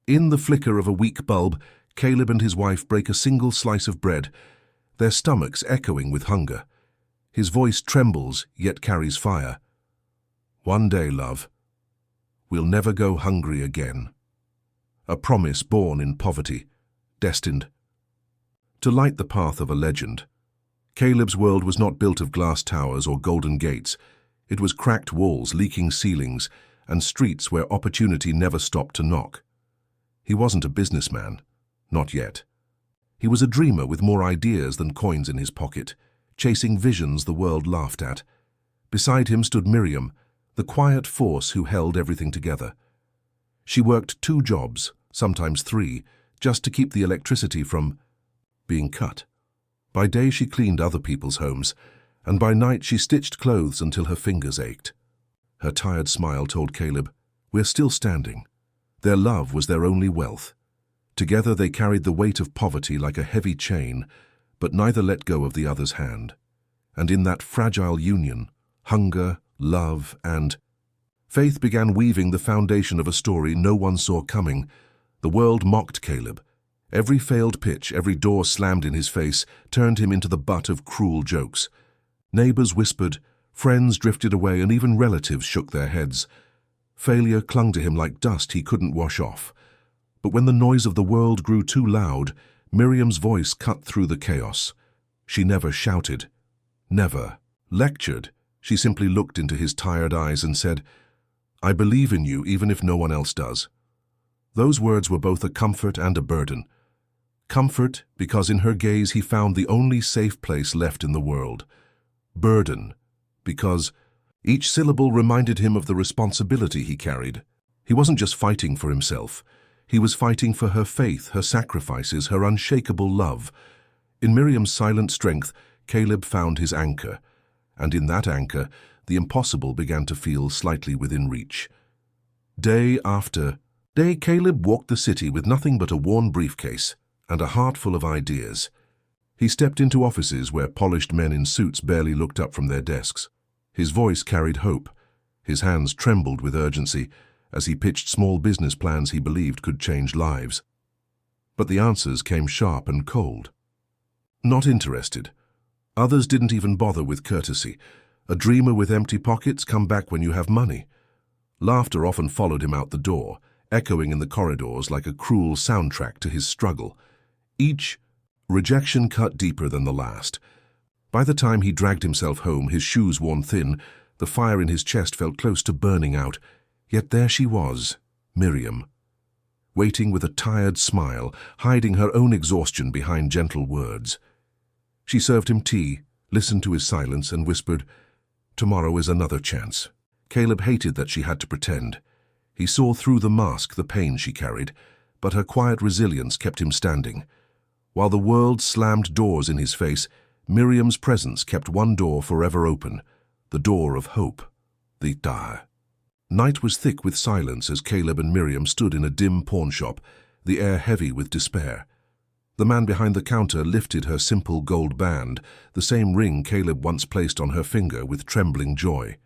In the flicker of a weak bulb, Caleb and his wife break a single slice of bread, their stomachs echoing with hunger. His voice trembles, yet carries fire. "One day, love, we'll never go hungry again." A promise born in poverty, destined to light the path of a legend. Caleb's world was not built of glass towers or golden gates. It was cracked walls, leaking ceilings, and streets where opportunity never stopped to knock. He wasn't a businessman, not yet. He was a dreamer with more ideas than coins in his pocket, chasing visions the world laughed at. Beside him stood Miriam, the quiet force who held everything together. She worked 2 jobs, sometimes 3, just to keep the electricity from being cut. By day she cleaned other people's homes, and by night she stitched clothes until her fingers ached. Her tired smile told Caleb, "We're still standing." Their love was their only wealth. Together they carried the weight of poverty like a heavy chain, but neither let go of the other's hand. And in that fragile union, hunger, love, and faith began weaving the foundation of a story no one saw coming. The world mocked Caleb. Every failed pitch, every door slammed in his face, turned him into the butt of cruel jokes. Neighbors whispered, friends drifted away, and even relatives shook their heads. Failure clung to him like dust he couldn't wash off. But when the noise of the world grew too loud, Miriam's voice cut through the chaos. She never shouted, never lectured. She simply looked into his tired eyes and said, "I believe in you even if no one else does." Those words were both a comfort and a burden. Comfort because in her gaze he found the only safe place left in the world. Burden because each syllable reminded him of the responsibility he carried. He wasn't just fighting for himself. He was fighting for her faith, her sacrifices, her unshakable love. In Miriam's silent strength, Caleb found his anchor, and in that anchor, the impossible began to feel slightly within reach. Day after day, Caleb walked the city with nothing but a worn briefcase and a heart full of ideas. He stepped into offices where polished men in suits barely looked up from their desks. His voice carried hope. His hands trembled with urgency as he pitched small business plans he believed could change lives. But the answers came sharp and cold. Not interested. Others didn't even bother with courtesy. A dreamer with empty pockets, come back when you have money. Laughter often followed him out the door, echoing in the corridors like a cruel soundtrack to his struggle. Each rejection cut deeper than the last. By the time he dragged himself home, his shoes worn thin, the fire in his chest felt close to burning out. Yet there she was, Miriam, waiting with a tired smile, hiding her own exhaustion behind gentle words. She served him tea, listened to his silence, and whispered, "Tomorrow is another chance." Caleb hated that she had to pretend. He saw through the mask the pain she carried, but her quiet resilience kept him standing. While the world slammed doors in his face, Miriam's presence kept one door forever open, the door of hope, the Dar. Night was thick with silence as Caleb and Miriam stood in a dim pawn shop, the air heavy with despair. The man behind the counter lifted her simple gold band, the same ring Caleb once placed on her finger with trembling joy.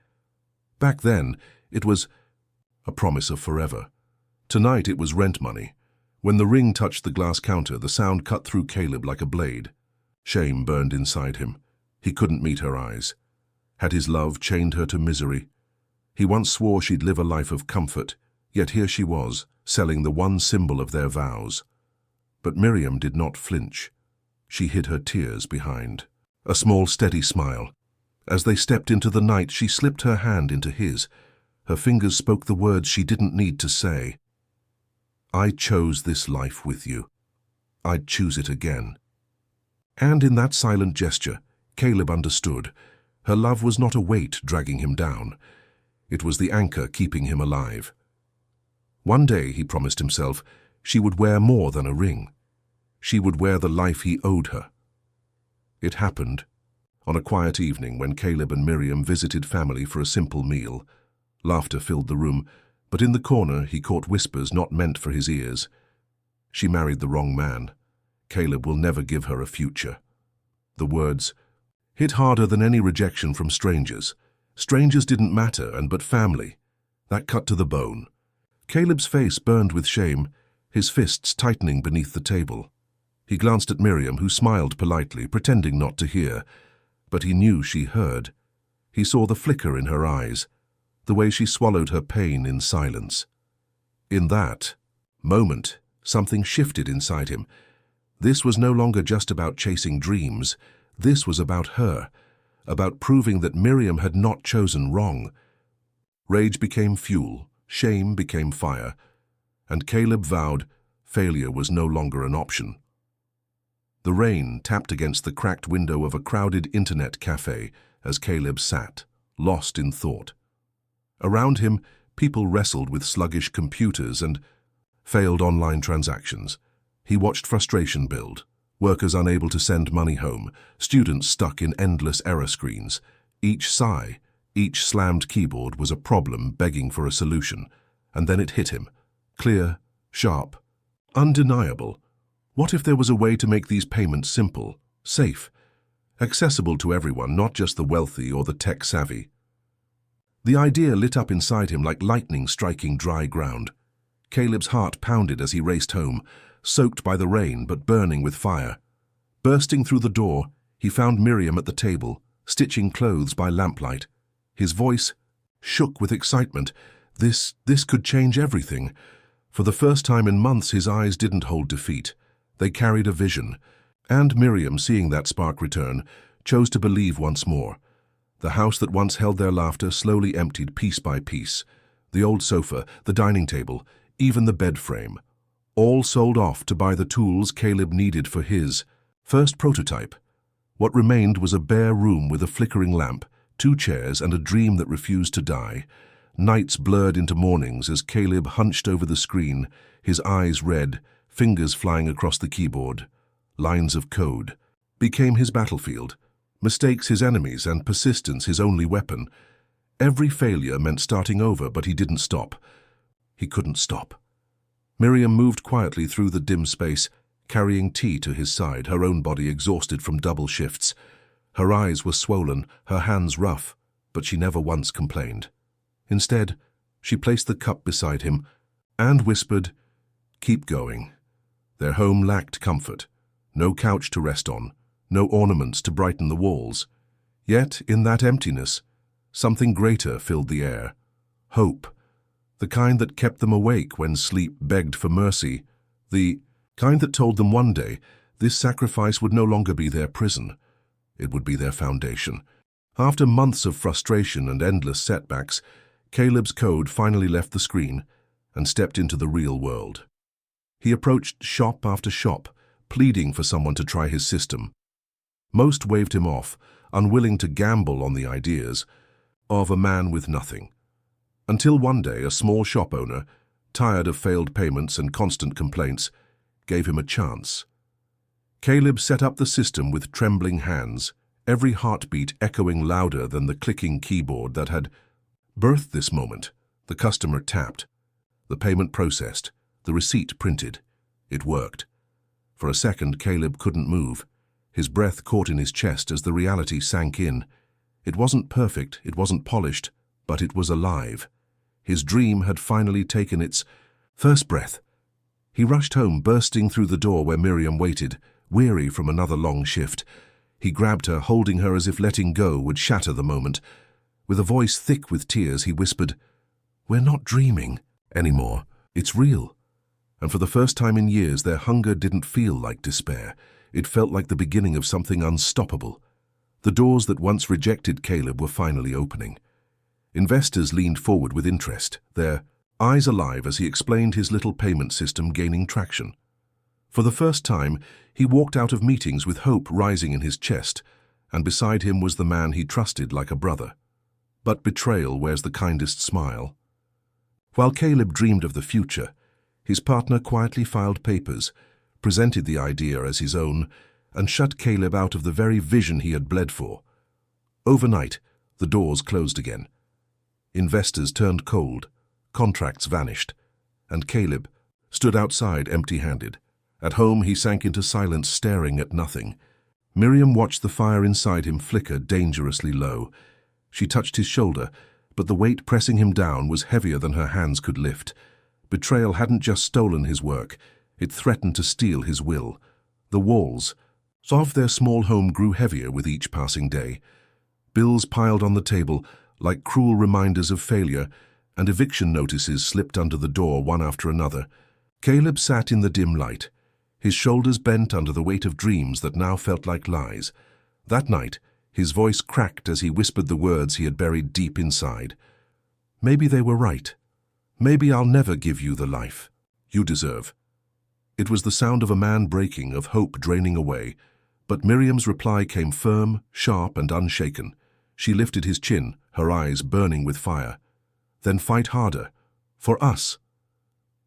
Back then, it was a promise of forever. Tonight it was rent money. When the ring touched the glass counter, the sound cut through Caleb like a blade. Shame burned inside him. He couldn't meet her eyes. Had his love chained her to misery? He once swore she'd live a life of comfort, yet here she was, selling the one symbol of their vows. But Miriam did not flinch. She hid her tears behind a small, steady smile. As they stepped into the night, she slipped her hand into his. Her fingers spoke the words she didn't need to say. "I chose this life with you. I'd choose it again." And in that silent gesture, Caleb understood. Her love was not a weight dragging him down. It was the anchor keeping him alive. One day, he promised himself, she would wear more than a ring. She would wear the life he owed her. It happened on a quiet evening when Caleb and Miriam visited family for a simple meal. Laughter filled the room, but in the corner he caught whispers not meant for his ears. "She married the wrong man. Caleb will never give her a future." The words hit harder than any rejection from strangers. Strangers didn't matter, but family. That cut to the bone. Caleb's face burned with shame. his fists tightening beneath the table. He glanced at Miriam, who smiled politely, pretending not to hear, but he knew she heard. He saw the flicker in her eyes, the way she swallowed her pain in silence. In that moment, something shifted inside him. This was no longer just about chasing dreams. This was about her, about proving that Miriam had not chosen wrong. Rage became fuel, shame became fire, and Caleb vowed failure was no longer an option. The rain tapped against the cracked window of a crowded internet cafe as Caleb sat, lost in thought. Around him, people wrestled with sluggish computers and failed online transactions. He watched frustration build, workers unable to send money home, students stuck in endless error screens. Each sigh, each slammed keyboard was a problem begging for a solution. And then it hit him. Clear, sharp, undeniable. What if there was a way to make these payments simple, safe, accessible to everyone, not just the wealthy or the tech-savvy? The idea lit up inside him like lightning striking dry ground. Caleb's heart pounded as he raced home, soaked by the rain but burning with fire. Bursting through the door, he found Miriam at the table, stitching clothes by lamplight. His voice shook with excitement. This could change everything. For the first time in months, his eyes didn't hold defeat. They carried a vision. And Miriam, seeing that spark return, chose to believe once more. The house that once held their laughter slowly emptied piece by piece. The old sofa, the dining table, even the bed frame. All sold off to buy the tools Caleb needed for his first prototype. What remained was a bare room with a flickering lamp, 2 chairs, and a dream that refused to die. Nights blurred into mornings as Caleb hunched over the screen, his eyes red, fingers flying across the keyboard. Lines of code became his battlefield, mistakes his enemies, and persistence his only weapon. Every failure meant starting over, but he didn't stop. He couldn't stop. Miriam moved quietly through the dim space, carrying tea to his side, her own body exhausted from double shifts. Her eyes were swollen, her hands rough, but she never once complained. Instead, she placed the cup beside him and whispered, "Keep going." Their home lacked comfort. No couch to rest on, no ornaments to brighten the walls. Yet, in that emptiness, something greater filled the air. Hope. The kind that kept them awake when sleep begged for mercy. The kind that told them one day this sacrifice would no longer be their prison. It would be their foundation. After months of frustration and endless setbacks, Caleb's code finally left the screen and stepped into the real world. He approached shop after shop, pleading for someone to try his system. Most waved him off, unwilling to gamble on the ideas of a man with nothing. Until one day, a small shop owner, tired of failed payments and constant complaints, gave him a chance. Caleb set up the system with trembling hands, every heartbeat echoing louder than the clicking keyboard that had birthed this moment. The customer tapped, the payment processed, the receipt printed. It worked. For a second, Caleb couldn't move. His breath caught in his chest as the reality sank in. It wasn't perfect, it wasn't polished, but it was alive. His dream had finally taken its first breath. He rushed home, bursting through the door where Miriam waited, weary from another long shift. He grabbed her, holding her as if letting go would shatter the moment. With a voice thick with tears, he whispered, "We're not dreaming anymore. It's real." And for the first time in years, their hunger didn't feel like despair. It felt like the beginning of something unstoppable. The doors that once rejected Caleb were finally opening. Investors leaned forward with interest, their eyes alive as he explained his little payment system gaining traction. For the first time, he walked out of meetings with hope rising in his chest, and beside him was the man he trusted like a brother. But betrayal wears the kindest smile. While Caleb dreamed of the future, his partner quietly filed papers, presented the idea as his own, and shut Caleb out of the very vision he had bled for. Overnight, the doors closed again. Investors turned cold, contracts vanished, and Caleb stood outside empty-handed. At home, he sank into silence, staring at nothing. Miriam watched the fire inside him flicker dangerously low. She touched his shoulder, but the weight pressing him down was heavier than her hands could lift. Betrayal hadn't just stolen his work, it threatened to steal his will. The walls of their small home grew heavier with each passing day. Bills piled on the table like cruel reminders of failure, and eviction notices slipped under the door one after another. Caleb sat in the dim light, his shoulders bent under the weight of dreams that now felt like lies. That night, his voice cracked as he whispered the words he had buried deep inside. Maybe they were right. Maybe I'll never give you the life you deserve. It was the sound of a man breaking, of hope draining away, but Miriam's reply came firm, sharp, and unshaken. She lifted his chin, her eyes burning with fire. Then fight harder. For us.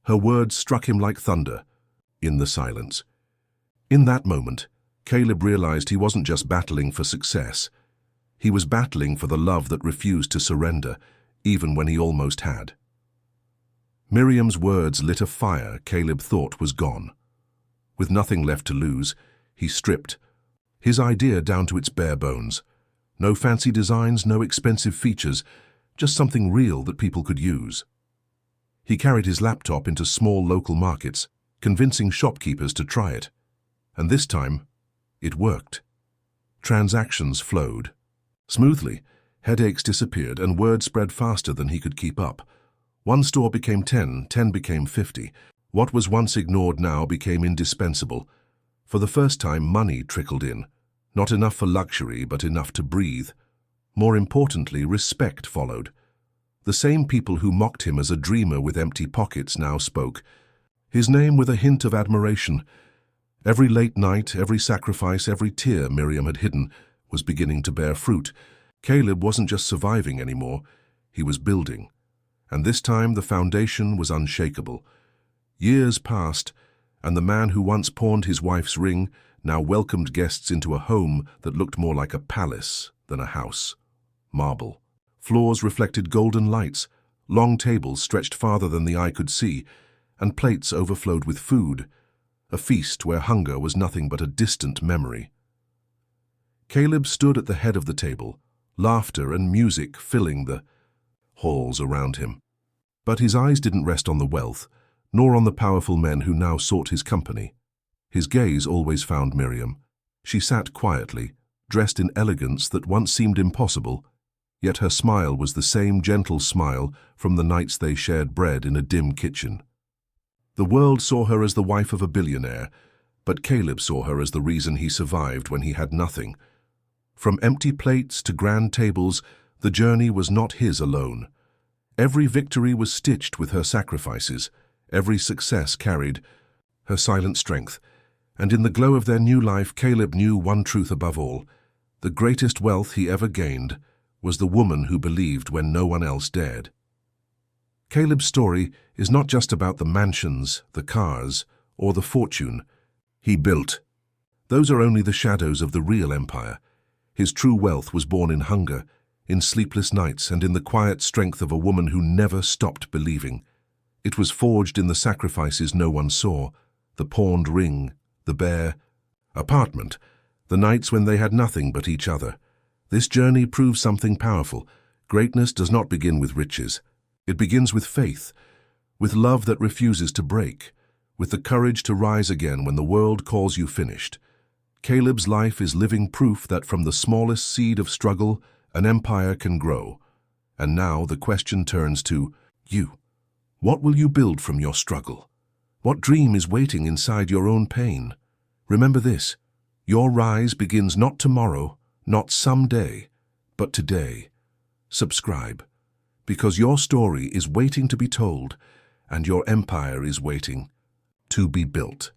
Her words struck him like thunder, in the silence. In that moment, Caleb realized he wasn't just battling for success. He was battling for the love that refused to surrender, even when he almost had. Miriam's words lit a fire Caleb thought was gone. With nothing left to lose, he stripped his idea down to its bare bones. No fancy designs, no expensive features, just something real that people could use. He carried his laptop into small local markets, convincing shopkeepers to try it. And this time, it worked. Transactions flowed smoothly, headaches disappeared, and word spread faster than he could keep up. One store became 10, 10 became 50. What was once ignored now became indispensable. For the first time, money trickled in. Not enough for luxury, but enough to breathe. More importantly, respect followed. The same people who mocked him as a dreamer with empty pockets now spoke, his name with a hint of admiration. Every late night, every sacrifice, every tear Miriam had hidden was beginning to bear fruit. Caleb wasn't just surviving anymore, he was building. And this time the foundation was unshakable. Years passed, and the man who once pawned his wife's ring now welcomed guests into a home that looked more like a palace than a house. Marble. Floors reflected golden lights, long tables stretched farther than the eye could see, and plates overflowed with food, a feast where hunger was nothing but a distant memory. Caleb stood at the head of the table, laughter and music filling the halls around him. But his eyes didn't rest on the wealth, nor on the powerful men who now sought his company. His gaze always found Miriam. She sat quietly, dressed in elegance that once seemed impossible, yet her smile was the same gentle smile from the nights they shared bread in a dim kitchen. The world saw her as the wife of a billionaire, but Caleb saw her as the reason he survived when he had nothing. From empty plates to grand tables, the journey was not his alone. Every victory was stitched with her sacrifices, every success carried her silent strength. And in the glow of their new life, Caleb knew one truth above all. The greatest wealth he ever gained was the woman who believed when no one else dared. Caleb's story is not just about the mansions, the cars, or the fortune he built. Those are only the shadows of the real empire. His true wealth was born in hunger, in sleepless nights, and in the quiet strength of a woman who never stopped believing. It was forged in the sacrifices no one saw, the pawned ring, the bare apartment, the nights when they had nothing but each other. This journey proves something powerful. Greatness does not begin with riches. It begins with faith, with love that refuses to break, with the courage to rise again when the world calls you finished. Caleb's life is living proof that from the smallest seed of struggle, an empire can grow. And now the question turns to you. What will you build from your struggle? What dream is waiting inside your own pain? Remember this, your rise begins not tomorrow, not someday, but today. Subscribe, because your story is waiting to be told, and your empire is waiting to be built.